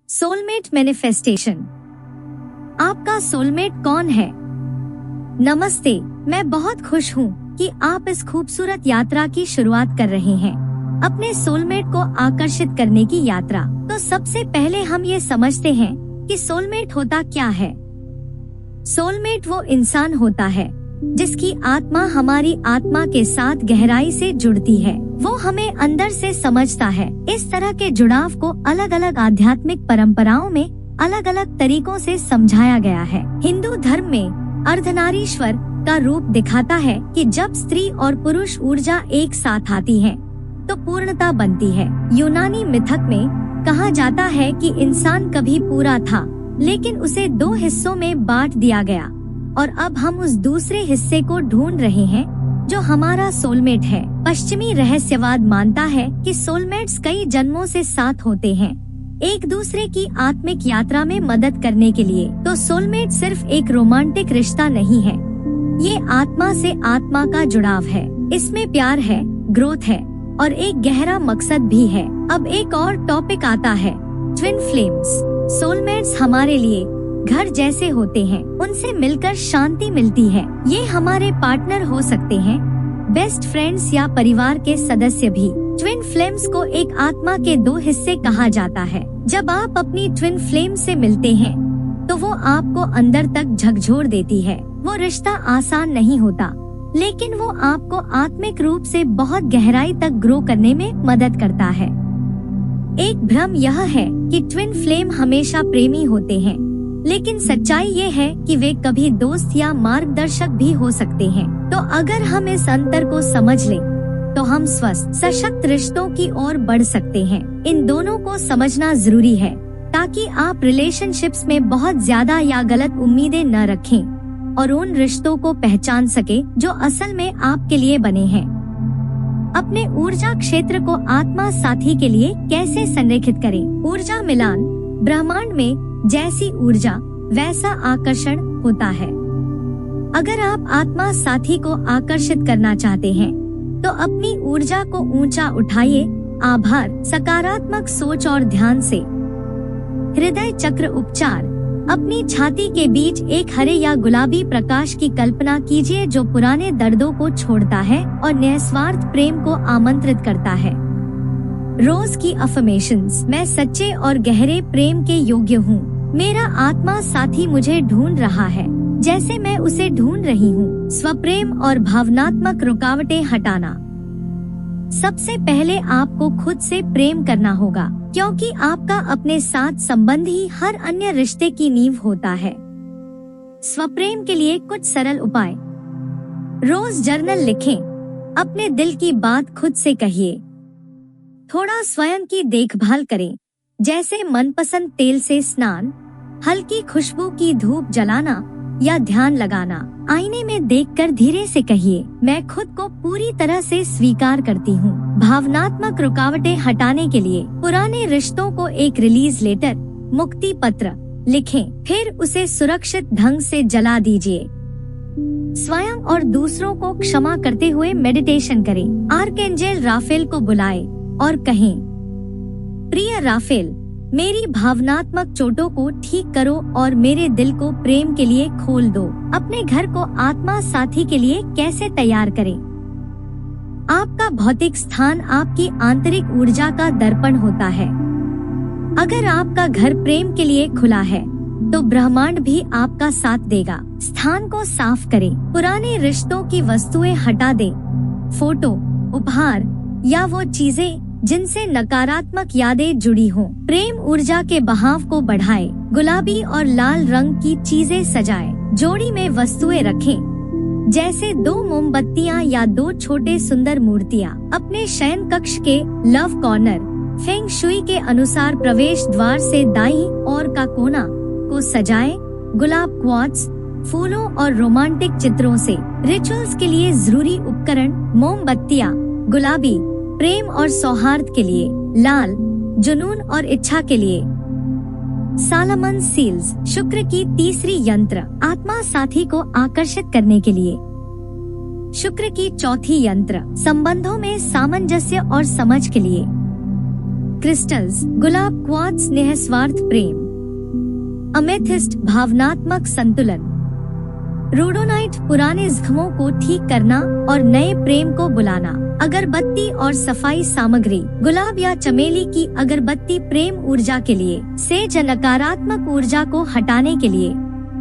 Soulmate manifestation. आपका soulmate कौन है? नमस्ते, मैं बहुत खुश हूँ कि आप इस खूबसूरत यात्रा की शुरुआत कर रहे हैं, अपने सोलमेट को आकर्षित करने की यात्रा। तो सबसे पहले हम ये समझते हैं कि सोलमेट होता क्या है। सोलमेट वो इंसान होता है जिसकी आत्मा हमारी आत्मा के साथ गहराई से जुड़ती है। वो हमें अंदर से समझता है। इस तरह के जुड़ाव को अलग अलग आध्यात्मिक परंपराओं में अलग अलग तरीकों से समझाया गया है। हिंदू धर्म में अर्धनारीश्वर का रूप दिखाता है कि जब स्त्री और पुरुष ऊर्जा एक साथ आती है तो पूर्णता बनती है। यूनानी मिथक में कहा जाता है कि इंसान कभी पूरा था, लेकिन उसे दो हिस्सों में बांट दिया गया और अब हम उस दूसरे हिस्से को ढूंढ रहे हैं जो हमारा सोलमेट है। पश्चिमी रहस्यवाद मानता है कि सोलमेट्स कई जन्मों से साथ होते हैं, एक दूसरे की आत्मिक यात्रा में मदद करने के लिए। तो सोलमेट सिर्फ एक रोमांटिक रिश्ता नहीं है, ये आत्मा से आत्मा का जुड़ाव है। इसमें प्यार है, ग्रोथ है और एक गहरा मकसद भी है। अब एक और टॉपिक आता है, ट्विन फ्लेम्स। सोलमेट्स हमारे लिए घर जैसे होते हैं, उनसे मिलकर शांति मिलती है। ये हमारे पार्टनर हो सकते हैं, बेस्ट फ्रेंड्स या परिवार के सदस्य भी। ट्विन फ्लेम्स को एक आत्मा के दो हिस्से कहा जाता है। जब आप अपनी ट्विन फ्लेम से मिलते हैं तो वो आपको अंदर तक झकझोर देती है। वो रिश्ता आसान नहीं होता, लेकिन वो आपको आत्मिक रूप से बहुत गहराई तक ग्रो करने में मदद करता है। एक भ्रम यह है कि ट्विन फ्लेम हमेशा प्रेमी होते हैं, लेकिन सच्चाई ये है कि वे कभी दोस्त या मार्गदर्शक भी हो सकते हैं। तो अगर हम इस अंतर को समझ लें तो हम स्वस्थ सशक्त रिश्तों की ओर बढ़ सकते हैं। इन दोनों को समझना जरूरी है ताकि आप रिलेशनशिप्स में बहुत ज्यादा या गलत उम्मीदें न रखें और उन रिश्तों को पहचान सके जो असल में आपके लिए बने हैं। अपने ऊर्जा क्षेत्र को आत्मा साथी के लिए कैसे संरेखित करें? ऊर्जा मिलान। ब्रह्मांड में जैसी ऊर्जा वैसा आकर्षण होता है। अगर आप आत्मा साथी को आकर्षित करना चाहते हैं तो अपनी ऊर्जा को ऊंचा उठाइए। आभार, सकारात्मक सोच और ध्यान से। हृदय चक्र उपचार। अपनी छाती के बीच एक हरे या गुलाबी प्रकाश की कल्पना कीजिए जो पुराने दर्दों को छोड़ता है और निस्वार्थ प्रेम को आमंत्रित करता है। रोज की अफर्मेशंस। मैं सच्चे और गहरे प्रेम के योग्य हूँ। मेरा आत्मा साथी मुझे ढूंढ रहा है जैसे मैं उसे ढूंढ रही हूँ। स्वप्रेम और भावनात्मक रुकावटें हटाना। सबसे पहले आपको खुद से प्रेम करना होगा, क्योंकि आपका अपने साथ संबंध ही हर अन्य रिश्ते की नींव होता है। स्वप्रेम के लिए कुछ सरल उपाय। रोज जर्नल लिखें। अपने दिल की बात खुद से कहिए। थोड़ा स्वयं की देखभाल करें, जैसे मनपसंद तेल से स्नान, हल्की खुशबू की धूप जलाना या ध्यान लगाना। आईने में देखकर धीरे से कहिए, मैं खुद को पूरी तरह से स्वीकार करती हूँ। भावनात्मक रुकावटें हटाने के लिए पुराने रिश्तों को एक रिलीज लेटर, मुक्ति पत्र लिखें, फिर उसे सुरक्षित ढंग से जला दीजिए। स्वयं और दूसरों को क्षमा करते हुए मेडिटेशन करें। आर्कएंजेल राफेल को बुलाएं और कहें, प्रिय राफेल, मेरी भावनात्मक चोटों को ठीक करो और मेरे दिल को प्रेम के लिए खोल दो। अपने घर को आत्मा साथी के लिए कैसे तैयार करें? आपका भौतिक स्थान आपकी आंतरिक ऊर्जा का दर्पण होता है। अगर आपका घर प्रेम के लिए खुला है तो ब्रह्मांड भी आपका साथ देगा। स्थान को साफ करें। पुराने रिश्तों की वस्तुएं हटा दें, फोटो, उपहार या वो चीजें जिनसे नकारात्मक यादें जुड़ी हों। प्रेम ऊर्जा के बहाव को बढ़ाए। गुलाबी और लाल रंग की चीजें सजाएं। जोड़ी में वस्तुएं रखें, जैसे 2 मोमबत्तियां या 2 छोटे सुंदर मूर्तियां। अपने शयन कक्ष के लव कॉर्नर, फेंग शुई के अनुसार प्रवेश द्वार से दाईं ओर का कोना को सजाएं। गुलाब, क्वार्ट्ज, फूलों और रोमांटिक चित्रों से। रिचुअल्स के लिए जरूरी उपकरण, मोमबत्तियां, गुलाबी प्रेम और सौहार्द के लिए, लाल जुनून और इच्छा के लिए। Solomon seals. शुक्र की तीसरी यंत्र, आत्मा साथी को आकर्षित करने के लिए। शुक्र की चौथी यंत्र, संबंधों में सामंजस्य और समझ के लिए। क्रिस्टल्स, गुलाब क्वार्ट्ज निस्वार्थ प्रेम, अमेथिस्ट भावनात्मक संतुलन, रोडोनाइट पुराने जख्मों को ठीक करना और नए प्रेम को बुलाना, अगरबत्ती और सफाई सामग्री, गुलाब या चमेली की अगरबत्ती प्रेम ऊर्जा के लिए, सेज नकारात्मक ऊर्जा को हटाने के लिए।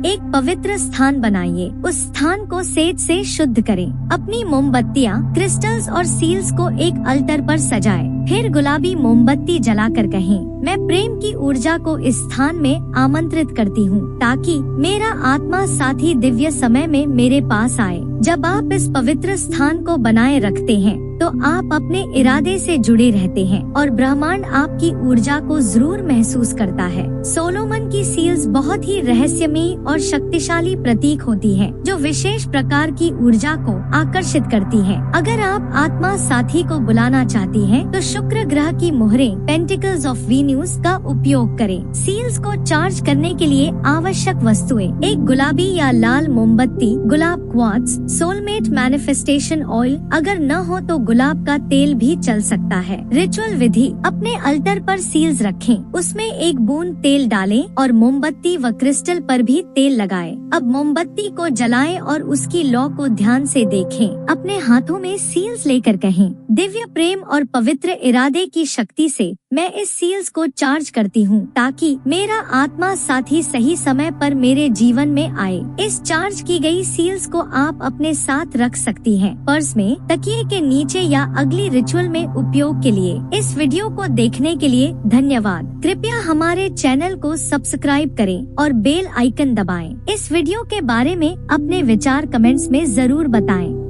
एक पवित्र स्थान बनाइए, उस स्थान को सेज से शुद्ध करें। अपनी मोमबत्तियाँ, क्रिस्टल्स और सील्स को एक अल्टर पर सजाएं। फिर गुलाबी मोमबत्ती जलाकर कहें, मैं प्रेम की ऊर्जा को इस स्थान में आमंत्रित करती हूँ ताकि मेरा आत्मा साथी दिव्य समय में मेरे पास आए। जब आप इस पवित्र स्थान को बनाए रखते हैं तो आप अपने इरादे से जुड़े रहते हैं और ब्रह्मांड आपकी ऊर्जा को जरूर महसूस करता है। सोलोमन की सील्स बहुत ही रहस्यमयी और शक्तिशाली प्रतीक होती हैं, जो विशेष प्रकार की ऊर्जा को आकर्षित करती हैं। अगर आप आत्मा साथी को बुलाना चाहती हैं, तो शुक्र ग्रह की मोहरें पेंटिकल्स ऑफ वीन्यूस का उपयोग करें। सील्स को चार्ज करने के लिए आवश्यक वस्तुएं: एक गुलाबी या लाल मोमबत्ती, गुलाब क्वार्ट्ज, सोलमेट मैनिफेस्टेशन ऑयल, अगर न हो तो गुलाब का तेल भी चल सकता है। रिचुअल विधि: अपने अल्टर पर सील्स रखें, उसमें एक बूंद तेल डालें और मोमबत्ती व क्रिस्टल पर भी तेल लगाएं। अब मोमबत्ती को जलाएं और उसकी लौ को ध्यान से देखें। अपने हाथों में सील्स लेकर कहें, दिव्य प्रेम और पवित्र इरादे की शक्ति से मैं इस सील्स को चार्ज करती हूँ ताकि मेरा आत्मा साथी सही समय पर मेरे जीवन में आए। इस चार्ज की गई सील्स को आप अपने साथ रख सकती हैं, पर्स में, तकिए के नीचे या अगली रिचुअल में उपयोग के लिए। इस वीडियो को देखने के लिए धन्यवाद। कृपया हमारे चैनल को सब्सक्राइब करें और बेल आइकन दबाएं। इस वीडियो के बारे में अपने विचार कमेंट्स में जरूर बताएं।